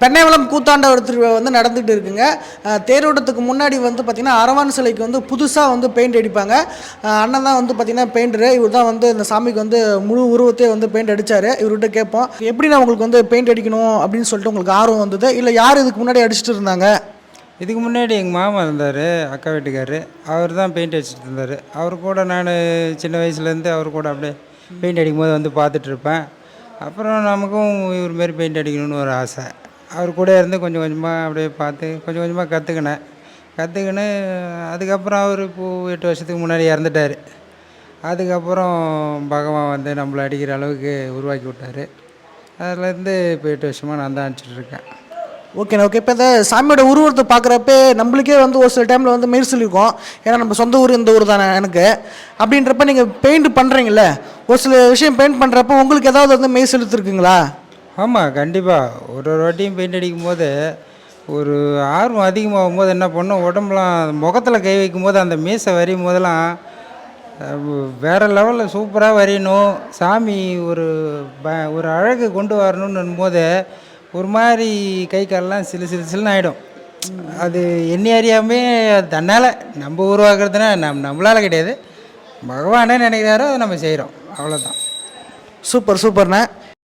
பெண்ணாவளம் கூத்தாண்டவர் திருவிழா வந்து நடந்துகிட்டு இருக்குங்க. தேரோட்டத்துக்கு முன்னாடி வந்து பார்த்திங்கன்னா அரவான் சிலைக்கு வந்து புதுசாக வந்து பெயிண்ட் அடிப்பாங்க. அண்ணன் தான் வந்து பார்த்திங்கன்னா பெயிண்டரு. இவர் தான் வந்து இந்த சாமிக்கு வந்து முழு உருவத்தையே வந்து பெயிண்ட் அடித்தார். இவர்கிட்ட கேட்போம், எப்படின்னா உங்களுக்கு வந்து பெயிண்ட் அடிக்கணும் அப்படின்னு சொல்லிட்டு உங்களுக்கு ஆர்வம் வந்தது, இல்லை யார் இதுக்கு முன்னாடி அடிச்சுட்டு இருந்தாங்க? இதுக்கு முன்னாடி எங்கள் மாமா இருந்தார், அக்கா வீட்டுக்காரரு. அவர் தான் பெயிண்ட் அடிச்சுட்டு இருந்தார். அவர் கூட நான் சின்ன வயசுலேருந்து அவர் கூட அப்படியே பெயிண்ட் அடிக்கும்போது வந்து பார்த்துட்ருப்பேன். அப்புறம் நமக்கும் இவர் மாரி பெயிண்ட் அடிக்கணும்னு ஒரு ஆசை. அவர் கூட இருந்து கொஞ்சம் கொஞ்சமாக அப்படியே பார்த்து கொஞ்சம் கொஞ்சமாக கற்றுக்கின்னு அதுக்கப்புறம் அவர் இப்போது 8 வருஷத்துக்கு முன்னாடி இறந்துட்டார். அதுக்கப்புறம் பகவான் வந்து நம்மளை அடிக்கிற அளவுக்கு உருவாக்கி விட்டார். அதுலேருந்து இப்போ 8 வருஷமாக நான் தான் அடிச்சிட்ருக்கேன். ஓகேண்ணா, ஓகே. இப்போ இந்த சாமியோட உருவத்தை பார்க்குறப்ப நம்மளுக்கே வந்து ஒரு சில டைமில் வந்து மெரிசல் இருக்கும். ஏன்னா நம்ம சொந்த ஊர் இந்த ஊர் தானே எனக்கு. அப்படின்றப்ப நீங்கள் பெயிண்ட் பண்ணுறீங்கள, ஒரு சில விஷயம் பெயிண்ட் பண்ணுறப்ப உங்களுக்கு ஏதாவது வந்து மெய் செலுத்திருக்குங்களா? ஆமாம், கண்டிப்பாக. ஒரு வாட்டியும் பெயிண்ட் அடிக்கும் போது ஒரு ஆர்வம் அதிகமாகும் போது என்ன பண்ணோம், உடம்புலாம் முகத்தில் கை வைக்கும் போது அந்த மீசை வரையும் போதெல்லாம் வேறு லெவலில் சூப்பராக வரையணும், சாமி ஒரு அழகு கொண்டு வரணுன்னும் போது ஒரு மாதிரி கை காலெலாம் சிலுன்னு ஆகிடும். அது எண்ணி அறியாமே தன்னால் நம்ம உருவாக்குறதுனா நம்மளால் கிடையாது, பகவானே நினைக்கிறாரோ அதை நம்ம செய்கிறோம், அவ்வளோதான். சூப்பர் சூப்பர்ண்ணே.